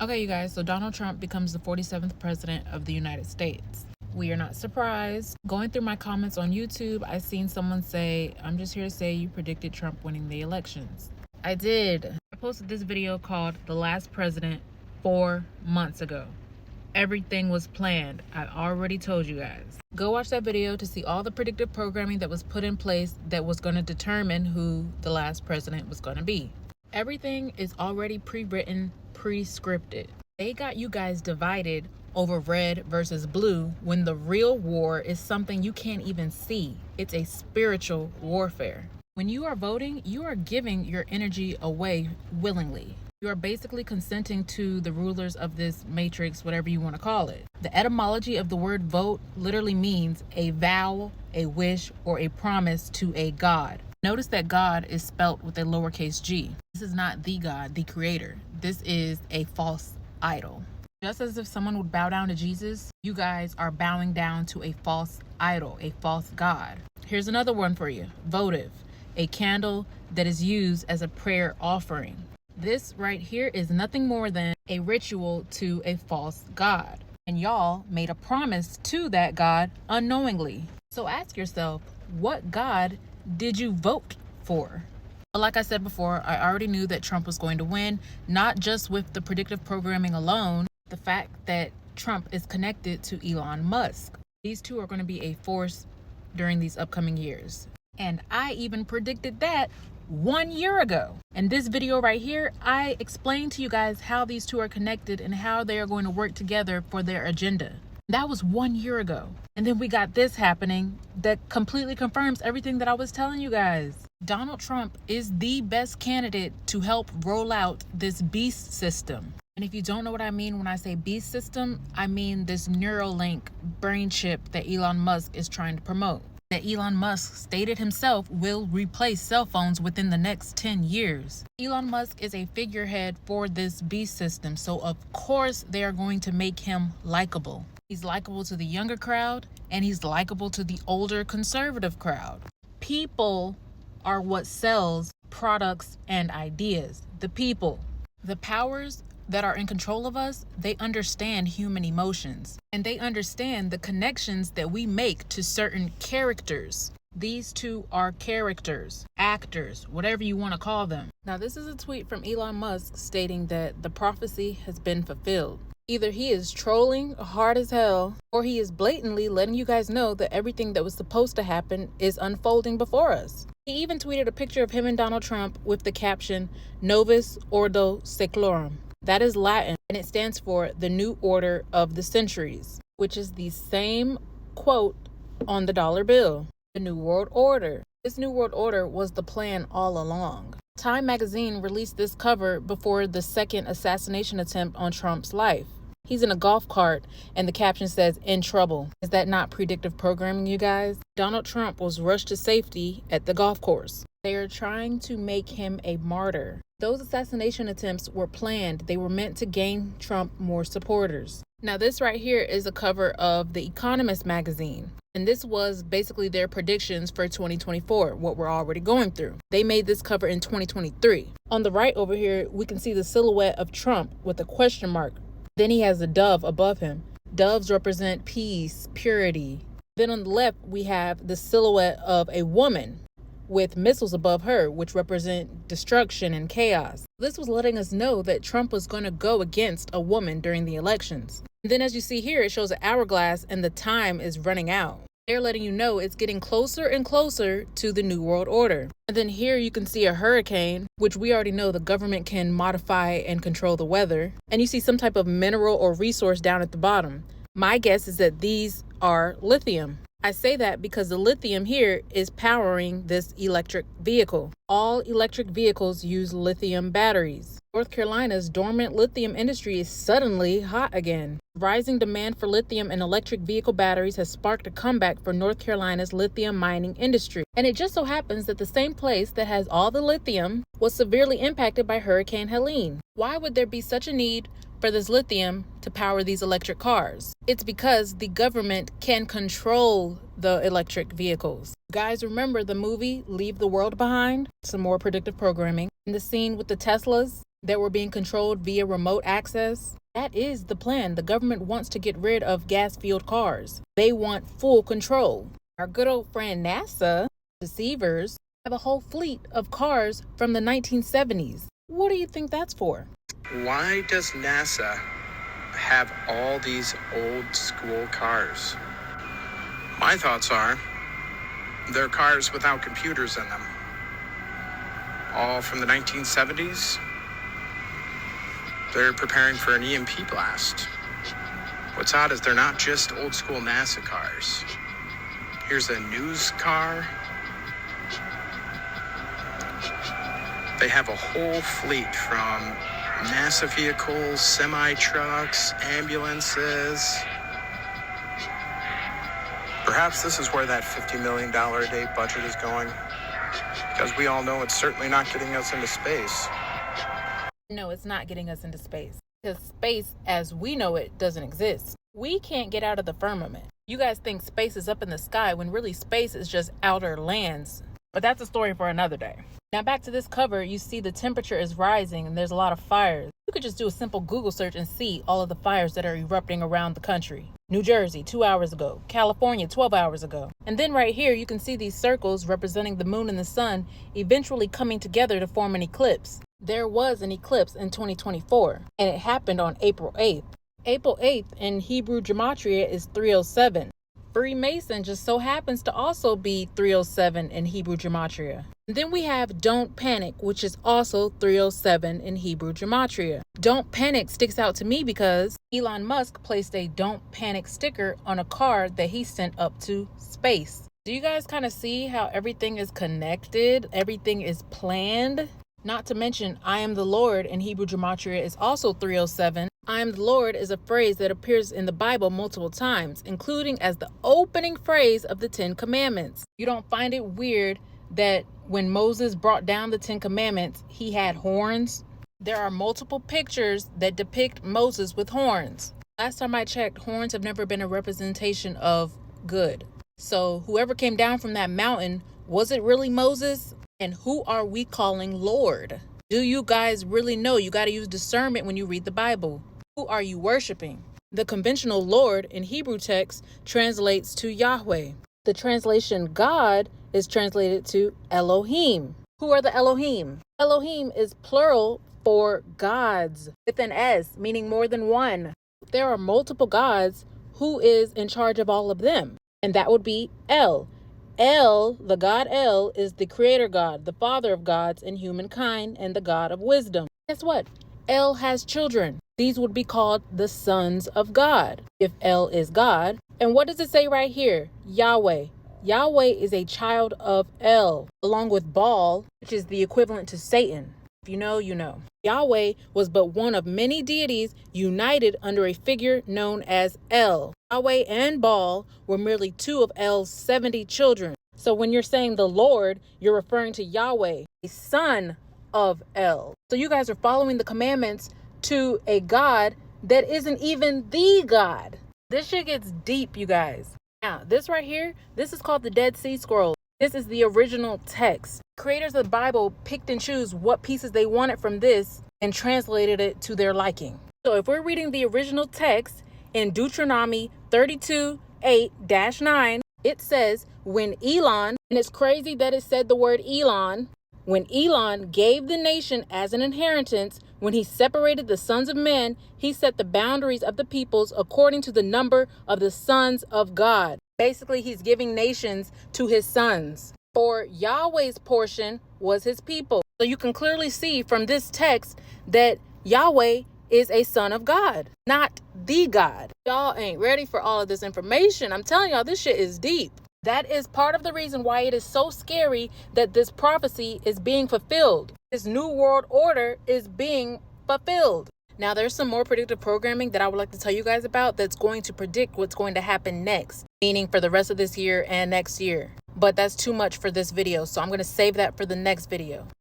Okay, you guys, so Donald Trump becomes the 47th president of the United States. We are not surprised. Going through my comments on YouTube, I seen someone say, I'm just here to say you predicted Trump winning the elections. I did. I posted this video called The Last President 4 months ago. Everything was planned. I already told you guys. Go watch that video to see all the predictive programming that was put in place that was going to determine who the last president was going to be. Everything is already pre-written, pre-scripted. They got you guys divided over red versus blue when the real war is something you can't even see. It's a spiritual warfare. When you are voting, you are giving your energy away willingly. You are basically consenting to the rulers of this matrix, whatever you want to call it. The etymology of the word vote literally means a vow, a wish, or a promise to a god. Notice that God is spelt with a lowercase g. This is not the God, the creator. This is a false idol. Just as if someone would bow down to Jesus, you guys are bowing down to a false idol, a false god. Here's another one for you. Votive, a candle that is used as a prayer offering. This right here is nothing more than a ritual to a false god. And y'all made a promise to that god unknowingly. So ask yourself, what god did you vote for? But like I said before, I already knew that Trump was going to win, not just with the predictive programming alone, the fact that Trump is connected to Elon Musk. These two are going to be a force during these upcoming years. And I even predicted that 1 year ago. In this video right here, I explained to you guys how these two are connected and how they are going to work together for their agenda. That was 1 year ago. And then we got this happening that completely confirms everything that I was telling you guys. Donald Trump is the best candidate to help roll out this beast system. And if you don't know what I mean when I say beast system, I mean this Neuralink brain chip that Elon Musk is trying to promote. That Elon Musk stated himself will replace cell phones within the next 10 years. Elon Musk is a figurehead for this beast system, so of course they are going to make him likable. He's likable to the younger crowd, and he's likable to the older conservative crowd. People are what sells products and ideas. The people. The powers that are in control of us, they understand human emotions, and they understand the connections that we make to certain characters. These two are characters, actors, whatever you want to call them. Now, this is a tweet from Elon Musk stating that the prophecy has been fulfilled. Either he is trolling hard as hell, or he is blatantly letting you guys know that everything that was supposed to happen is unfolding before us. He even tweeted a picture of him and Donald Trump with the caption, Novus Ordo Seclorum. That is Latin, and it stands for the New Order of the Centuries, which is the same quote on the dollar bill. The New World Order. This New World Order was the plan all along. Time magazine released this cover before the second assassination attempt on Trump's life. He's in a golf cart, and the caption says, "In trouble." Is that not predictive programming, you guys? Donald Trump was rushed to safety at the golf course. They are trying to make him a martyr. Those assassination attempts were planned. They were meant to gain Trump more supporters. Now, this right here is a cover of The Economist magazine. And this was basically their predictions for 2024, what we're already going through. They made this cover in 2023. On the right over here, we can see the silhouette of Trump with a question mark. Then he has a dove above him. Doves represent peace, purity. Then on the left, we have the silhouette of a woman with missiles above her, which represent destruction and chaos. This was letting us know that Trump was going to go against a woman during the elections. And then as you see here, it shows an hourglass and the time is running out. They're letting you know it's getting closer and closer to the New World Order. And then here you can see a hurricane, which we already know the government can modify and control the weather. And you see some type of mineral or resource down at the bottom. My guess is that these are lithium. I say that because the lithium here is powering this electric vehicle. All electric vehicles use lithium batteries. North Carolina's dormant lithium industry is suddenly hot again. Rising demand for lithium and electric vehicle batteries has sparked a comeback for North Carolina's lithium mining industry. And it just so happens that the same place that has all the lithium was severely impacted by Hurricane Helene. Why would there be such a need for this lithium to power these electric cars? It's because the government can control the electric vehicles. Guys, remember the movie Leave the World Behind? Some more predictive programming. In the scene with the Teslas, that were being controlled via remote access? That is the plan. The government wants to get rid of gas-fueled cars. They want full control. Our good old friend NASA, deceivers, have a whole fleet of cars from the 1970s. What do you think that's for? Why does NASA have all these old school cars? My thoughts are they're cars without computers in them. All from the 1970s. They're preparing for an EMP blast. What's odd is they're not just old school NASA cars. Here's a news car. They have a whole fleet from NASA vehicles, semi-trucks, ambulances. Perhaps this is where that $50 million a day budget is going. Because we all know it's certainly not getting us into space. No, it's not getting us into space. Because space, as we know it, doesn't exist. We can't get out of the firmament. You guys think space is up in the sky when really space is just outer lands. But that's a story for another day. Now back to this cover, you see the temperature is rising and there's a lot of fires. You could just do a simple Google search and see all of the fires that are erupting around the country. New Jersey, 2 hours ago. California, 12 hours ago. And then right here, you can see these circles representing the moon and the sun eventually coming together to form an eclipse. There was an eclipse in 2024, and it happened on April 8th. April 8th in Hebrew Gematria is 307. Freemason just so happens to also be 307 in Hebrew Gematria. And then we have Don't Panic, which is also 307 in Hebrew Gematria. Don't Panic sticks out to me because Elon Musk placed a Don't Panic sticker on a car that he sent up to space. Do you guys kind of see how everything is connected? Everything is planned? Not to mention, I am the Lord in Hebrew Gematria is also 307. I am the Lord is a phrase that appears in the Bible multiple times, including as the opening phrase of the 10 Commandments. You don't find it weird that when Moses brought down the 10 Commandments, he had horns? There are multiple pictures that depict Moses with horns. Last time I checked, horns have never been a representation of good. So whoever came down from that mountain, was it really Moses? And who are we calling Lord? Do you guys really know? You got to use discernment when you read the Bible. Who are you worshiping? The conventional Lord in Hebrew text translates to Yahweh. The translation God is translated to Elohim. Who are the Elohim? Elohim is plural for gods with an S, meaning more than one. There are multiple gods. Who is in charge of all of them? And that would be El. El, the god El, is the creator God, the father of gods and humankind, and the God of wisdom. Guess what? El has children. These would be called the sons of God, if El is God. And what does it say right here? Yahweh. Yahweh is a child of El, along with Baal, which is the equivalent to Satan. If you know, you know. Yahweh was but one of many deities united under a figure known as El. Yahweh and Baal were merely two of El's 70 children. So when you're saying the Lord, you're referring to Yahweh, a son of El. So you guys are following the commandments to a God that isn't even the God. This shit gets deep, you guys. Now, this right here, this is called the Dead Sea Scrolls. This is the original text. Creators of the Bible picked and chose what pieces they wanted from this and translated it to their liking. So if we're reading the original text in Deuteronomy 32:8-9, it says, when Elon, and it's crazy that it said the word Elon, when Elon gave the nation as an inheritance, when he separated the sons of men, he set the boundaries of the peoples according to the number of the sons of God. Basically, he's giving nations to his sons. For Yahweh's portion was his people. So you can clearly see from this text that Yahweh is a son of God, not the God. Y'all ain't ready for all of this information. I'm telling y'all, this shit is deep. That is part of the reason why it is so scary that this prophecy is being fulfilled. This new world order is being fulfilled. Now, there's some more predictive programming that I would like to tell you guys about that's going to predict what's going to happen next, meaning for the rest of this year and next year. But that's too much for this video, so I'm going to save that for the next video.